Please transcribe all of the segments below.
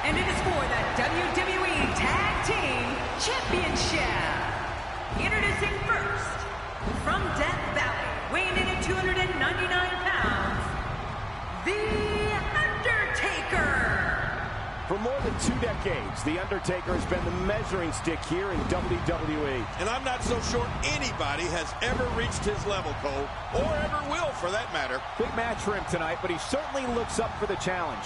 And it is for the WWE Tag Team Championship. Introducing first, from Death Valley, weighing in at 299 pounds, The Undertaker. For more than 2 decades, The Undertaker has been the measuring stick here in WWE. And I'm not so sure anybody has ever reached his level, Cole, or ever will for that matter. Big match for him tonight, but he certainly looks up for the challenge.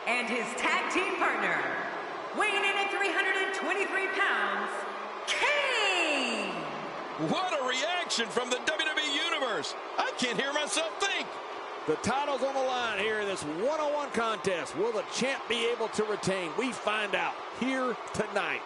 And his tag team partner, weighing in at 323 pounds, Kane! What a reaction from the WWE Universe. I can't hear myself think. The title's on the line here in this one-on-one contest. Will the champ be able to retain? We find out here tonight.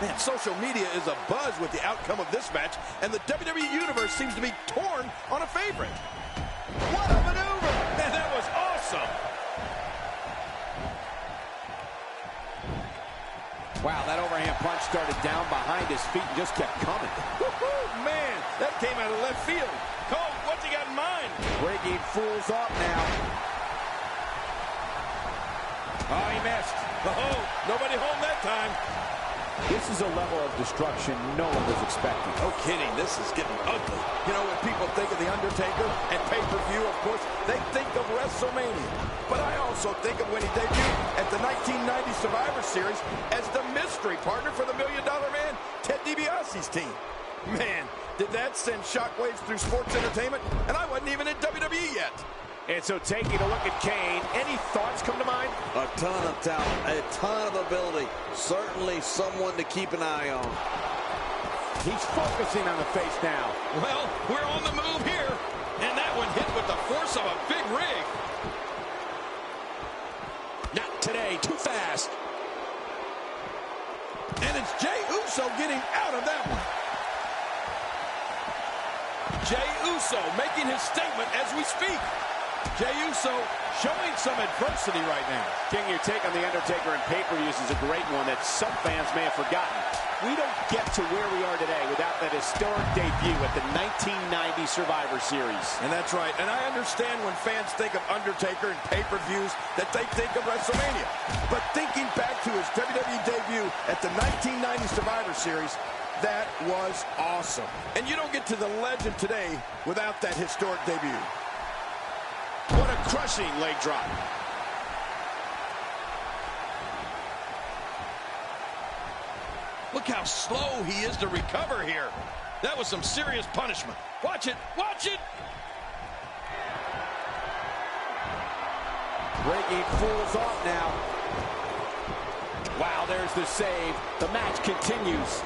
Man, social media is abuzz with the outcome of this match, and the WWE Universe seems to be torn on a favorite. What a maneuver! Man, that was awesome! Wow, that overhand punch started down behind his feet and just kept coming. Woohoo! Man, that came out of left field. Cole, what's he got in mind? Breaking fools off now. Oh, he missed. Oh, nobody home that time. This is a level of destruction no one was expecting. No kidding, this is getting ugly. You know, when people think of The Undertaker and pay-per-view, of course, they think of WrestleMania. But I also think of when he debuted at the 1990 Survivor Series as the mystery partner for the $1 Million Man, Ted DiBiase's team. Man, did that send shockwaves through sports entertainment? And I wasn't even in WWE yet. And so taking a look at Kane, any thoughts come to mind? A ton of talent, a ton of ability. Certainly someone to keep an eye on. He's focusing on the face now. Well, we're on the move here. And that one hit with the force of a big rig. Not today, too fast. And it's Jey Uso getting out of that one. Jey Uso making his statement as we speak. Jey Uso showing some adversity right now. King, your take on The Undertaker and pay-per-views is a great one that some fans may have forgotten. We don't get to where we are today without that historic debut at the 1990 Survivor Series. And that's right. And I understand when fans think of Undertaker and pay-per-views that they think of WrestleMania. But thinking back to his WWE debut at the 1990 Survivor Series, that was awesome. And you don't get to the legend today without that historic debut. What a crushing leg drop. Look how slow he is to recover here. That was some serious punishment. Watch it. Watch it. Breaking fools off now. Wow, there's the save. The match continues.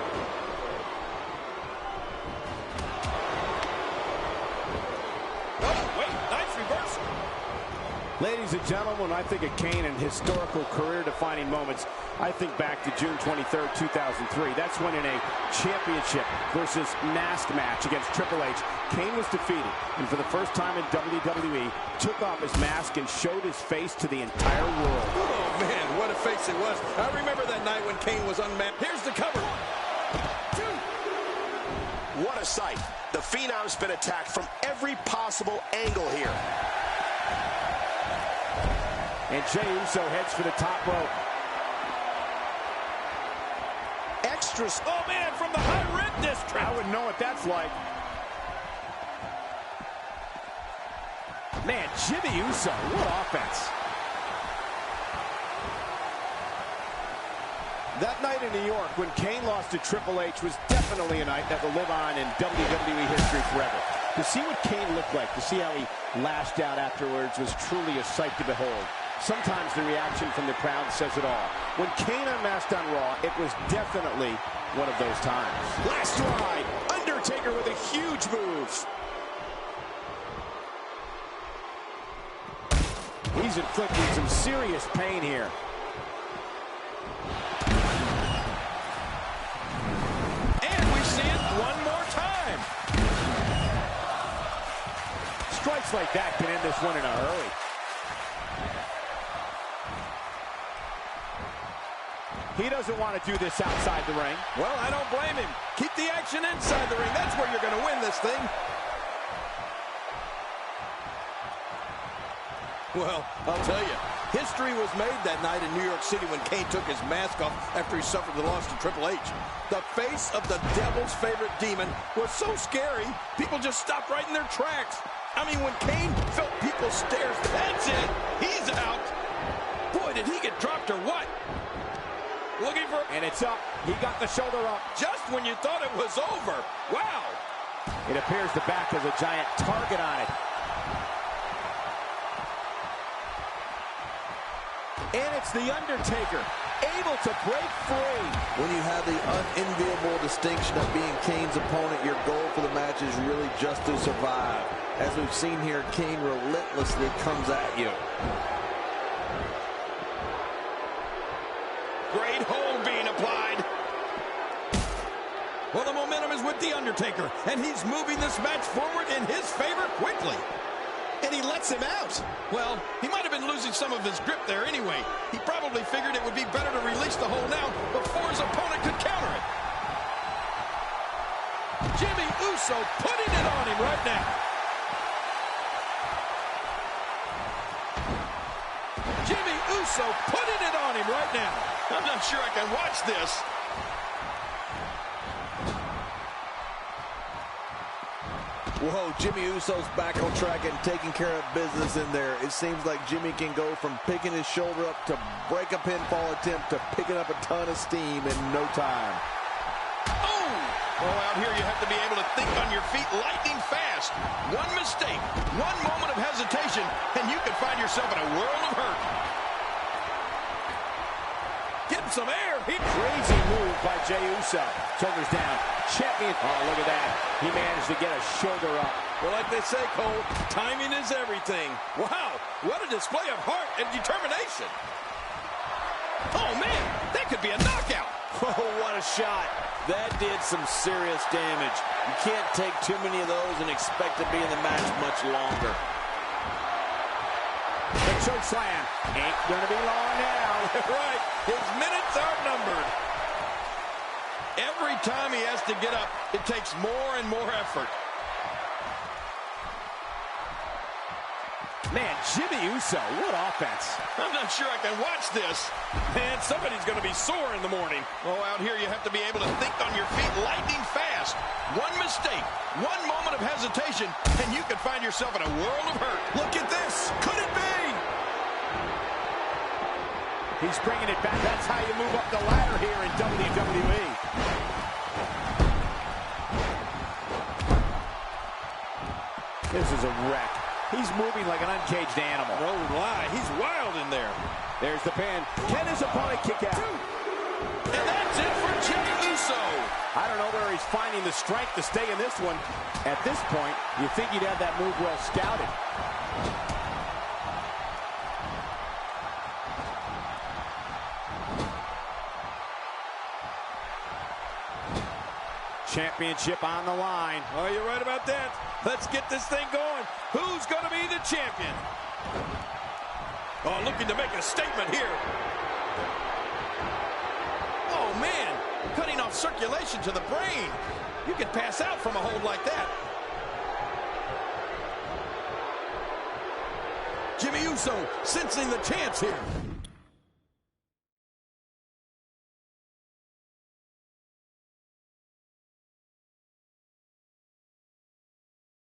Ladies and gentlemen, when I think of Kane and historical career-defining moments, I think back to June 23rd, 2003. That's when in a championship versus mask match against Triple H, Kane was defeated, and for the first time in WWE, took off his mask and showed his face to the entire world. Oh, man, what a face it was. I remember that night when Kane was unmasked. Here's the cover. What a sight. The Phenom's been attacked from every possible angle here. And Jey Uso heads for the top rope. Extras. Oh, man, from the high red district. I wouldn't know what that's like. Man, Jimmy Uso, what offense. That night in New York, when Kane lost to Triple H, was definitely a night that will live on in WWE history forever. To see what Kane looked like, to see how he lashed out afterwards, was truly a sight to behold. Sometimes the reaction from the crowd says it all. When Kane unmasked on Raw, it was definitely one of those times. Last ride. Undertaker with a huge move. He's inflicting some serious pain here. And we see it one more time. Strikes like that can end this one in a hurry. He doesn't want to do this outside the ring. Well, I don't blame him. Keep the action inside the ring. That's where you're going to win this thing. Well, I'll tell you, history was made that night in New York City when Kane took his mask off after he suffered the loss to Triple H. The face of the devil's favorite demon was so scary, people just stopped right in their tracks. I mean, when Kane felt people's stares, that's it. He's out. Boy, did he get dropped or what? Looking for... And it's up. He got the shoulder up. Just when you thought it was over. Wow. It appears the back has a giant target on it. And it's The Undertaker, able to break free. When you have the unenviable distinction of being Kane's opponent, your goal for the match is really just to survive. As we've seen here, Kane relentlessly comes at you. Great hold being applied. Well, the momentum is with The Undertaker, and he's moving this match forward in his favor quickly. And he lets him out. Well, he might have been losing some of his grip there anyway. He probably figured it would be better to release the hold now before his opponent could counter it. Jimmy Uso putting it on him right now. Jimmy Uso putting it on him right now. I'm not sure I can watch this. Whoa, Jimmy Uso's back on track and taking care of business in there. It seems like Jimmy can go from picking his shoulder up to break a pinfall attempt to picking up a ton of steam in no time. Oh! Well, out here you have to be able to think on your feet lightning fast. One mistake, one moment of hesitation, and you could find yourself in a world of hurt. Getting some air. Crazy move by Jey Uso. Shoulders down. Champion. Oh, look at that. He managed to get a shoulder up. Well, like they say, Cole, timing is everything. Wow, what a display of heart and determination. Oh, man, that could be a knockout. Oh, what a shot. That did some serious damage. You can't take too many of those and expect to be in the match much longer. The choke slam. Ain't gonna be long now. Right, his minutes are numbered. Every time he has to get up, it takes more and more effort. Man, Jimmy Uso, what offense. I'm not sure I can watch this. Man, somebody's going to be sore in the morning. Oh, out here you have to be able to think on your feet lightning fast. One mistake, one moment of hesitation, and you could find yourself in a world of hurt. Look at this. Could it be? He's bringing it back. That's how you move up the ladder here in WWE. This is a wreck. He's moving like an uncaged animal. No lie, he's wild in there. There's the pin. Can his opponent kick out? And that's it for Jimmy Uso. I don't know where he's finding the strength to stay in this one. At this point, you think he'd have that move well scouted. championship on the line. Oh, you're right about that. Let's get this thing going. Who's going to be the champion? Oh, looking to make a statement here. Oh, man. Cutting off circulation to the brain. You can pass out from a hold like that. Jimmy Uso sensing the chance here.